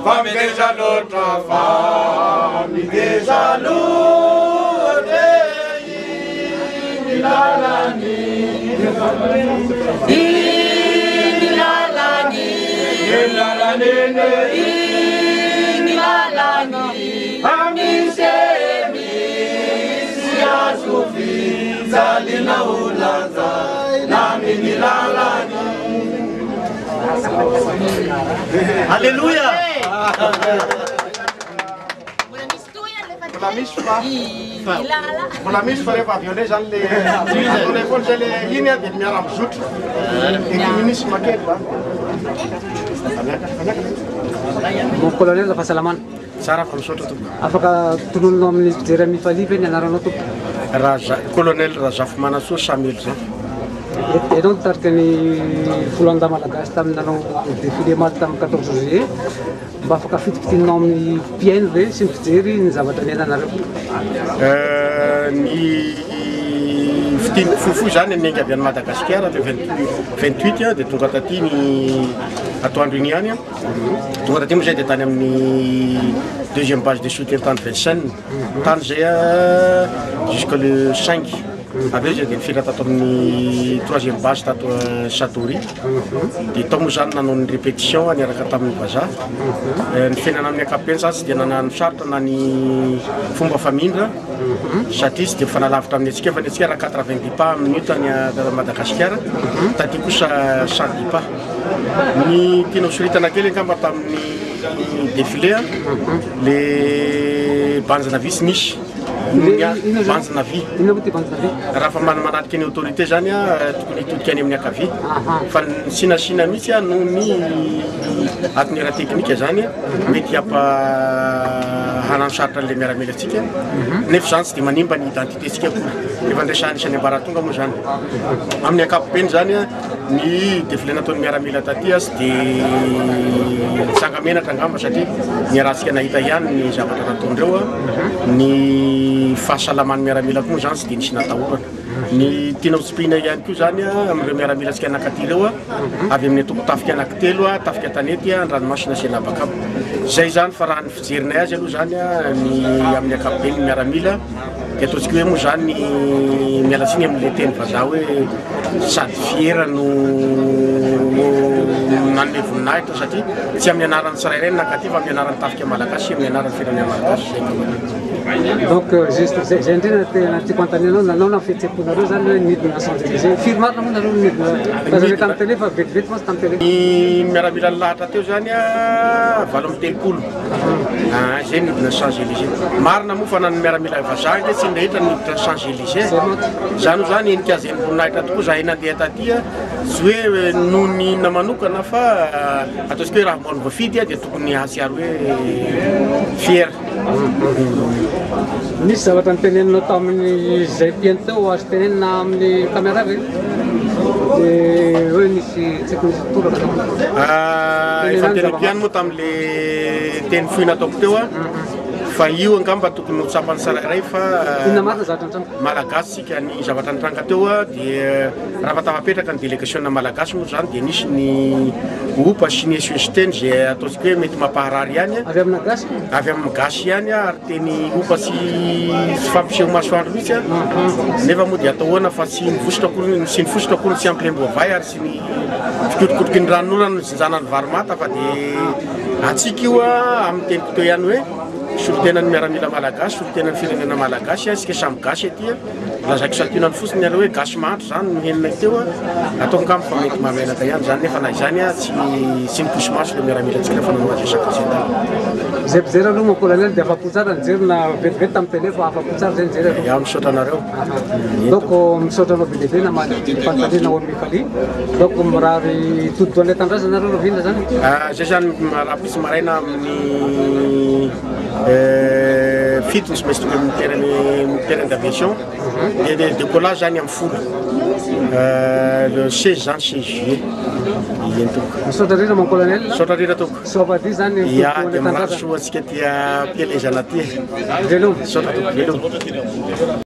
Fammi déjà l'autre famille déjà l'autre Alléluia. Mbola misy fa rehefa avy eo zany le telephone zay le iny dia miara mizotra ekiministre makely ba Mon colonel fahasalamana. Tsara fa misaotra tompo. Afaka tolononao amin'ny fijery Mifali ve ny anaranao tompo? Colonel Razafy Manasoa Samuel zay. Ianao nitarika ny Folanda Malagasy taminareo défilé maty tamin'ny 14 juillet. Mba afaka fitifitinao amin'ny PN ve sy ny fijery ny zavatra niainanareo? Ny foufou zany nenga avy any Madagasikara le 28 dia tonga taty ny atoandro iny ihany tonga taty moa zay dia tany amin'ny deuxième base de soutien tany Vincennes tany zay jusqu'au le 5 aveo zay dia nifira tato amin'ny troisième base tato Satori dia tao moa zany nanao ny répétition niaraka tamin'ny vazaha ny fiainana amin'ny ankapobeny zany tsy dia nanano sarotra na ny fomba famindra satria tsy dia mifanalavitra amin'ny antsika fa ny antsika raha 90 pas minute any Madagasikara taty kosa 110 pas ny tianao soritana kely angamba tamin'ny défilé le banjana vy sy nisy banjana vy raha fa manarika ny autorité zany tokony hitodika any amin'ny akavia fa ny sinasina mihitsy noho ny atiny raha teknika zany mety hanano sarotra an'ilay miaramila antsika nefa zany tsy dia manimba ny identitétsika efa ndraisan'ny isan'ny ambaratonga moa zany amin'ny ankapobeny zany ny défilé nataon'ny miaramila taty tsy dia tsangamenatra angamba satria ny rahantsika nahita ihany ny zavatra nataondreo ny fahasalaman'ny miaramila koa moa zany tsy dia nisy natahorana ny tianao tsipihina ihany koa zany amin'ireo miaramila antsika anankaty ireo avy amin'ny atoko tafika anankitelo tafika tanety Ranomasina sy Anabakabo zay zany fa raha ny fijerinay azy aloha zany ny amin'ny ankapobeny ny miaramila dia ataontsika hoe moa zany mialatsiny amin'ilay teny vazaha hoe sady fiera no nanome voninahitra satria tsy amin'ny anaran'ny tsirairay nankaty fa amin'ny anaran'ny tafika malagasy amin'ny anaran'ny firenena malagasy donc juste zay indrindra tena tiako antanyanao nanao na fihetseham-ponareo zany hoe nidina Champs-Élysées firy marina moa nareo nidina tazare tamin'ny télé fa vetivety moa tamin'ny télé ny miaramila lahatra teo zany 8 zay nidina Champs-Élysées marina moa fa na ny miaramila vazaha nge tsy nrehetra niditra Champs-Élysées zany zany enikazeny voninahitra tokoa zahay nandeha taty tsy hoe noho ny inona manokana fa ataontsika hoe raha mbola voafidy dia tokony hasiaro hoe fiera misy zavatra niteneninao tamin'ny zay piany teo azo tenenina amin'ny caméra ve dia hoe nisy tsiko nisy toraka efa teny piany moa tamin'le teny foy nataoko teo fa io angamba tokony ho tsapany sarairay fa inona marina zavatra nitranga malagasy sika ny zavatra nitranga teo dia raha fa tafapetraka ny délégation malagasy moa zany dia nisy ny opa sy ny SOSTN zay ataontsika hoe mety mampaharary ihany avy amin'ny gasy avy amin'ny gasy ihany ary teny opa sy fampiseho masoandro mihitsy nefa moa dia atao hoana fa sy nifosotra akory tsy ampilem-boavay ary sy ny fikotikotiky ny ranon'olona no zinjanany varomata fa dia atsika io amin'ny teny pito ihany hoe solotenan'ny miaramila malagasy solotenan'ny firenena malagasy sika samy gasy aty lazaiko saltinany fotsiny areo hoe gasy mahandro zany no henina teo atao angamba fa mety mamenaka ihany zany nefa na izany tsy niposy maso le miaramila antsika fa nanao azy sakasentany zay mpijery aloha mon colonel dia afa-po tsara nijery na vetivety tamin'ny télé fa afa-po tsara zay nijery aloha iaho misaotra anareo donc misaotra anao be lehibe na pantaliana ao Mifali donc mirary todotoan'ilay tandraza nareo rovina zany zay zany raha pisy maraina amin'ny fito sy maintsy tonga amin'ny terrain d'aviation. Et le décollage any amin'ny folo le 16 juin 16 juillet. Misaotra rira mon colonel. Misaotra rira toko. Soavaty zany ia dia mahazo antsika tia mpielezana ty. Veloma. Misaotra toko veloma.